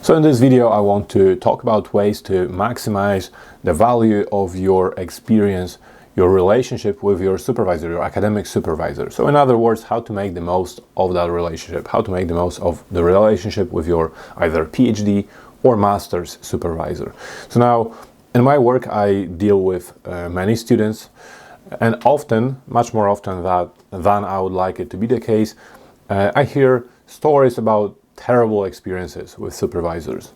So in this video I want to talk about ways to maximize the value of your experience, your relationship with your supervisor, your academic supervisor. So in other words, how to make the most of that relationship, how to make the most of the relationship with your either PhD or master's supervisor. So now in my work I deal with many students, and often, much more often than I would like it to be the case, I hear stories about terrible experiences with supervisors.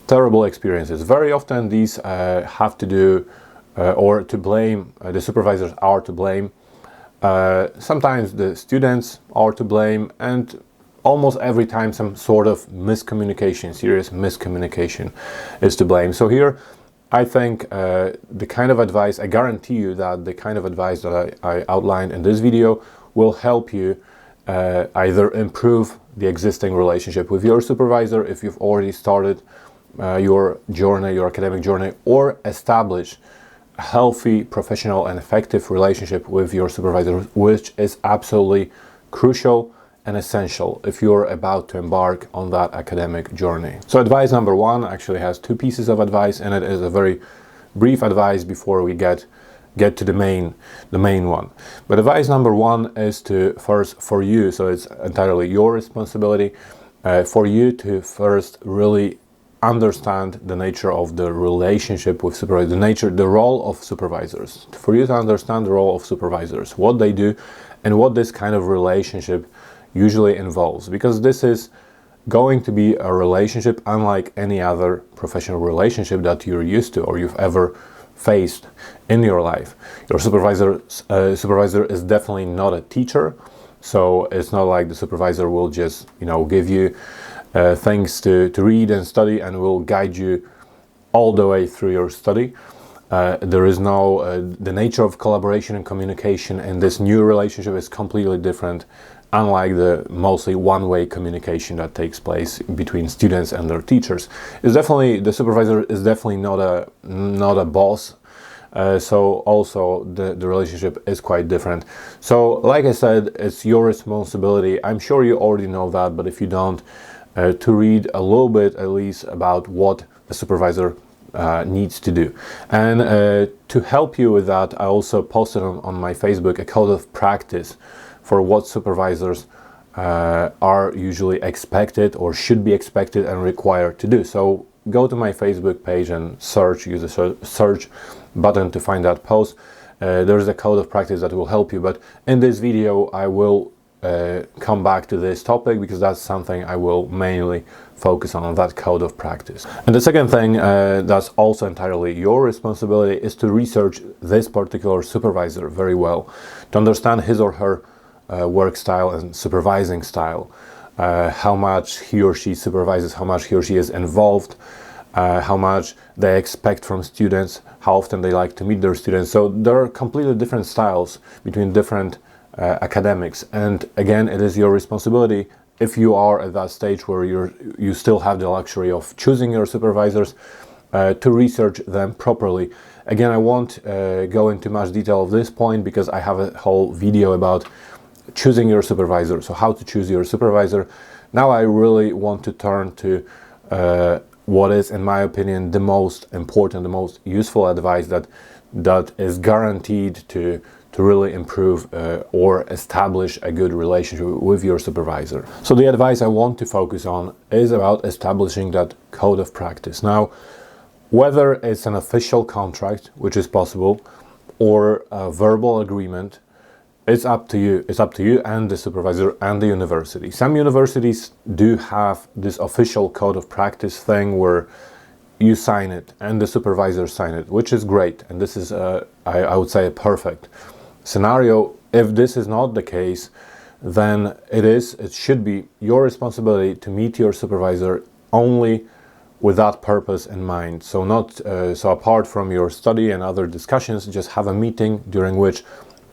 Terrible experiences. Very often these have to do or to blame, the supervisors are to blame. Sometimes the students are to blame, and almost every time some sort of miscommunication, serious miscommunication is to blame. So here I think the kind of advice, I guarantee you that the kind of advice that I outlined in this video will help you either improve the existing relationship with your supervisor if you've already started your journey, your academic journey, or establish a healthy, professional and effective relationship with your supervisor, which is absolutely crucial and essential if you're about to embark on that academic journey. So advice number one actually has two pieces of advice, and it is a very brief advice before we get to the main one. But advice number one is to first, for you, so it's entirely your responsibility, for you to first really understand the nature of the relationship with supervisors, the role of supervisors. For you to understand the role of supervisors, what they do, and what this kind of relationship usually involves, because this is going to be a relationship unlike any other professional relationship that you're used to or you've ever faced in your life. Your supervisor is definitely not a teacher, so it's not like the supervisor will just give you things to read and study and will guide you all the way through your study. There is no the nature of collaboration and communication in this new relationship is completely different, unlike the mostly one-way communication that takes place between students and their teachers. The supervisor is definitely not a boss, so also the relationship is quite different. So like I said, it's your responsibility. I'm sure you already know that, but if you don't, to read a little bit at least about what a supervisor needs to do. And to help you with that, I also posted on my Facebook a code of practice for what supervisors are usually expected or should be expected and required to do. So go to my Facebook page and use the search button to find that post. There's a code of practice that will help you, but in this video I will come back to this topic because that's something I will mainly focus on that code of practice. And the second thing that's also entirely your responsibility is to research this particular supervisor very well, to understand his or her work style and supervising style, how much he or she supervises, how much he or she is involved, how much they expect from students, how often they like to meet their students. So there are completely different styles between different academics, and again, it is your responsibility, if you are at that stage where you still have the luxury of choosing your supervisors, to research them properly. Again, I won't go into much detail of this point because I have a whole video about choosing your supervisor, so how to choose your supervisor. Now I really want to turn to what is, in my opinion, the most important, the most useful advice that is guaranteed to really improve or establish a good relationship with your supervisor. So the advice I want to focus on is about establishing that code of practice. Now, whether it's an official contract, which is possible, or a verbal agreement, it's up to you. It's up to you and the supervisor and the university. Some universities do have this official code of practice thing where you sign it and the supervisor sign it, which is great. And this is, I would say, a perfect scenario. If this is not the case, then it should be your responsibility to meet your supervisor only with that purpose in mind. So so apart from your study and other discussions, just have a meeting during which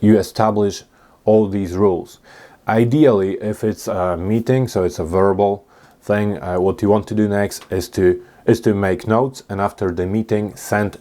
you establish all these rules. Ideally, if it's a meeting, so it's a verbal thing, what you want to do next is to make notes, and after the meeting send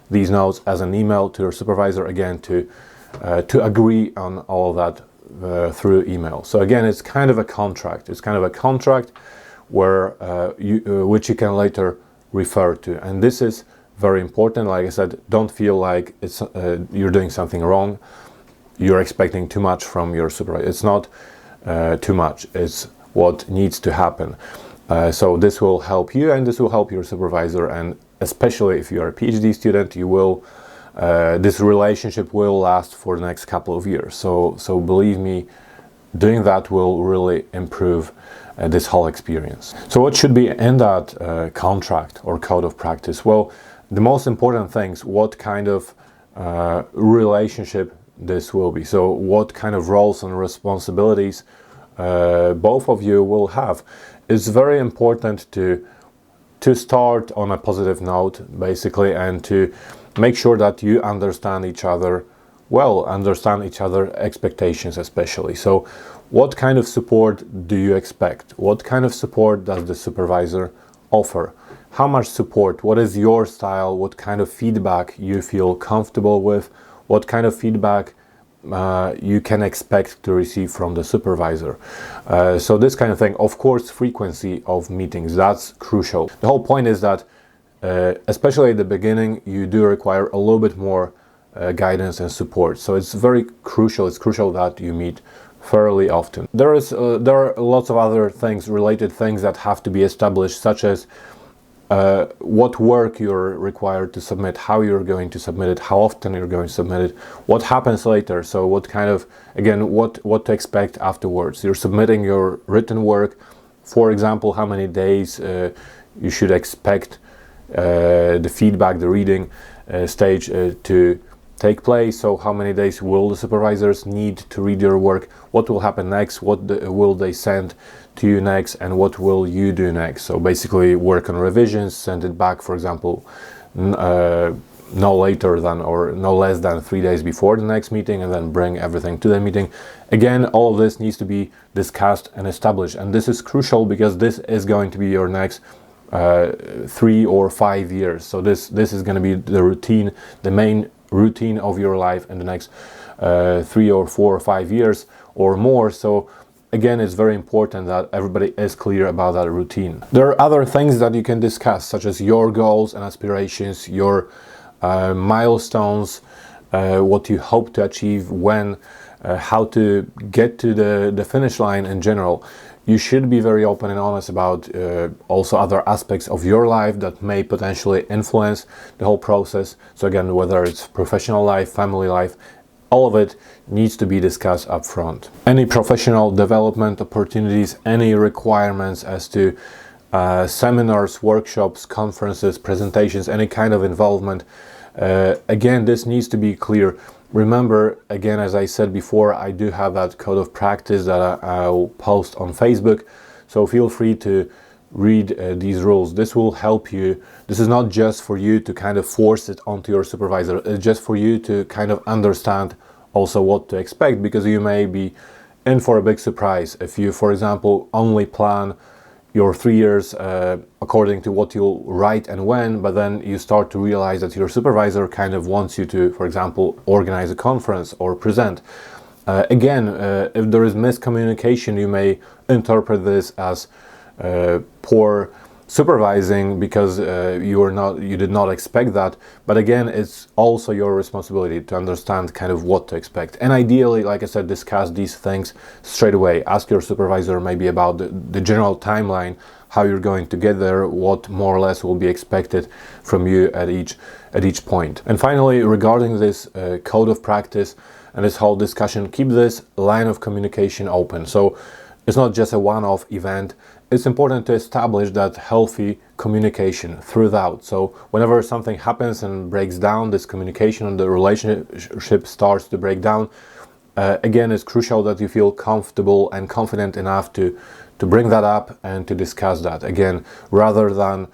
these notes as an email to your supervisor, again to agree on all that through email. So again, it's kind of a contract. It's kind of a contract which you can later refer to. And this is very important. Like I said, don't feel like you're doing something wrong. You're expecting too much from your supervisor. It's not too much. It's what needs to happen. So this will help you, and this will help your supervisor. And especially if you are a PhD student, this relationship will last for the next couple of years. So believe me, doing that will really improve this whole experience. So what should be in that contract or code of practice? Well, the most important things, what kind of relationship this will be. So what kind of roles and responsibilities both of you will have. It's very important to start on a positive note, basically, and to make sure that you understand each other well, understand each other's expectations especially. So what kind of support do you expect? What kind of support does the supervisor offer? How much support? What is your style? What kind of feedback you feel comfortable with? What kind of feedback you can expect to receive from the supervisor? So this kind of thing. Of course, frequency of meetings, that's crucial. The whole point is that, especially at the beginning, you do require a little bit more guidance and support. So it's very crucial. It's crucial that you meet fairly often. There are lots of other things, related things that have to be established, such as what work you're required to submit, how you're going to submit it, how often you're going to submit it, what happens later. So what kind of, again, what to expect afterwards. You're submitting your written work, for example, how many days you should expect the feedback, the reading stage to take place. So how many days will the supervisors need to read your work? What will happen next? Will they send to you next, and what will you do next? So basically work on revisions, send it back, for example, no later than or no less than 3 days before the next meeting, and then bring everything to the meeting. Again, all of this needs to be discussed and established, and this is crucial because this is going to be your next 3 or 5 years. So this is going to be the routine, the main routine of your life in the next 3 or 4 or 5 years or more. So again, it's very important that everybody is clear about that routine. There are other things that you can discuss, such as your goals and aspirations, your milestones, what you hope to achieve, when, how to get to the finish line in general. You should be very open and honest about also other aspects of your life that may potentially influence the whole process. So again, whether it's professional life, family life, all of it needs to be discussed up front. Any professional development opportunities, any requirements as to seminars, workshops, conferences, presentations, any kind of involvement, again, this needs to be clear. Remember, again, as I said before, I do have that code of practice that I'll post on Facebook, so feel free to read these rules. This will help you. This is not just for you to kind of force it onto your supervisor, it's just for you to kind of understand also what to expect, because you may be in for a big surprise if you, for example, only plan your 3 years according to what you'll write and when, but then you start to realize that your supervisor kind of wants you to, for example, organize a conference or present. Again, if there is miscommunication, you may interpret this as poor supervising because you did not expect that. But again, it's also your responsibility to understand kind of what to expect. And ideally, like I said, discuss these things straight away. Ask your supervisor maybe about the general timeline, how you're going to get there, what more or less will be expected from you at each point. And finally, regarding this code of practice and this whole discussion, keep this line of communication open. So it's not just a one-off event. It's important to establish that healthy communication throughout. So whenever something happens and breaks down, this communication and the relationship starts to break down, again, it's crucial that you feel comfortable and confident enough to bring that up and to discuss that. Again, rather than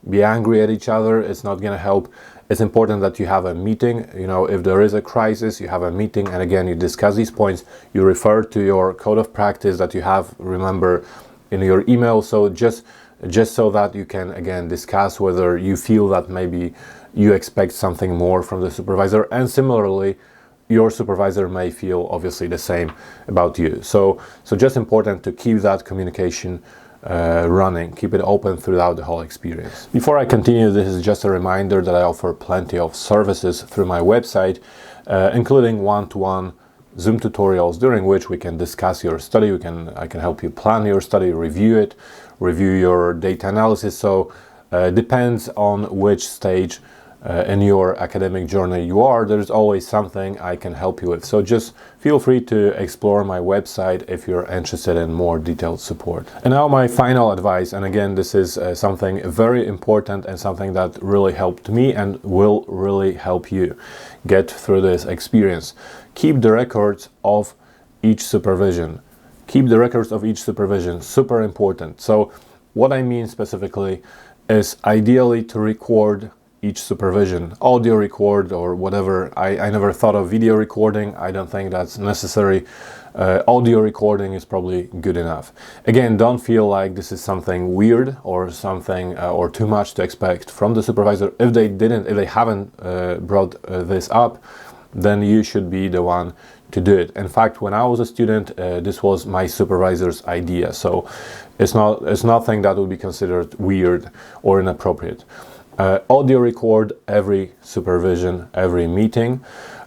be angry at each other, it's not going to help. It's important that you have a meeting. You know, if there is a crisis, you have a meeting, and again, you discuss these points. You refer to your code of practice that you have, remember, in your email. So just so that you can again discuss whether you feel that maybe you expect something more from the supervisor, and similarly your supervisor may feel obviously the same about you. So just important to keep that communication running. Keep it open throughout the whole experience. Before I continue, this is just a reminder that I offer plenty of services through my website, including one-to-one Zoom tutorials during which we can discuss your study. I can help you plan your study, review your data analysis. So depends on which stage in your academic journey you are, there's always something I can help you with. So just feel free to explore my website if you're interested in more detailed support. And now my final advice, and again this is something very important and something that really helped me and will really help you get through this experience. Keep the records of each supervision. Keep the records of each supervision, super important. So what I mean specifically is ideally to record each supervision, audio record or whatever. I never thought of video recording. I don't think that's necessary. Audio recording is probably good enough. Again, don't feel like this is something weird or something or too much to expect from the supervisor. If they haven't brought this up, then you should be the one to do it. In fact, when I was a student, this was my supervisor's idea. So it's nothing that would be considered weird or inappropriate. Audio record every supervision, every meeting.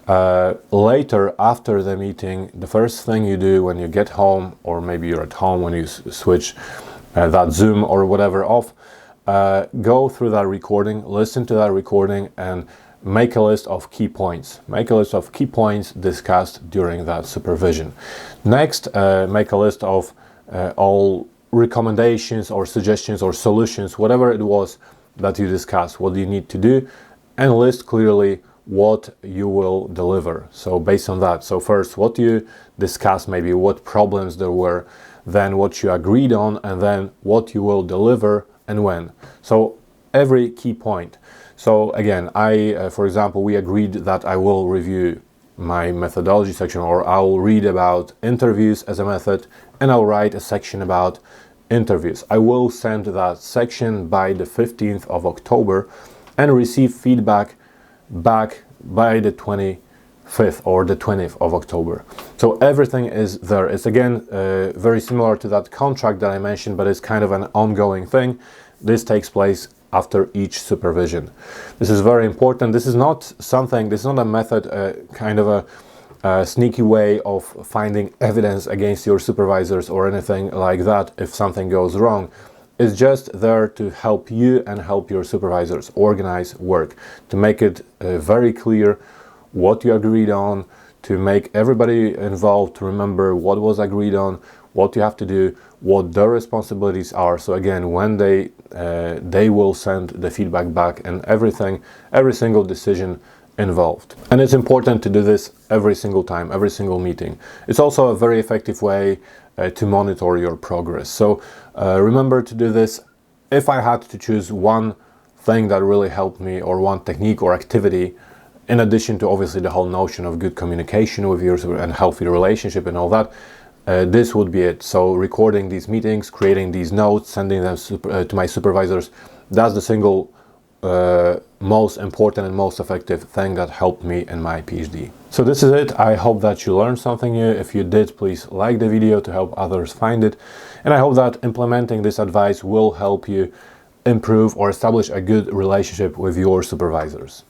Later, after the meeting, the first thing you do when you get home, or maybe you're at home when you switch that Zoom or whatever off, go through that recording, listen to that recording, and make a list of key points. Make a list of key points discussed during that supervision. Next, make a list of all recommendations or suggestions or solutions, whatever it was that you discussed, what you need to do, and list clearly what you will deliver. So based on that, so first what you discussed, maybe what problems there were, then what you agreed on, and then what you will deliver and when. So every key point. So again, for example, we agreed that I will review my methodology section, or I'll read about interviews as a method, and I'll write a section about interviews. I will send that section by the 15th of October and receive feedback back by the 25th or the 20th of October. So everything is there. It's again very similar to that contract that I mentioned, but it's kind of an ongoing thing. This takes place after each supervision. This is very important. This is not a method, kind of a sneaky way of finding evidence against your supervisors or anything like that if something goes wrong. It's just there to help you and help your supervisors organize work, to make it very clear what you agreed on, to make everybody involved to remember what was agreed on, what you have to do, what their responsibilities are. So again, when they will send the feedback back and everything, every single decision involved. And it's important to do this every single time, every single meeting. It's also a very effective way to monitor your progress. So remember to do this. If I had to choose one thing that really helped me, or one technique or activity, in addition to obviously the whole notion of good communication with your and healthy relationship and all that, this would be it. So recording these meetings, creating these notes, sending them to my supervisors, that's the single most important and most effective thing that helped me in my PhD. So this is it. I hope that you learned something new. If you did, please like the video to help others find it. And I hope that implementing this advice will help you improve or establish a good relationship with your supervisors.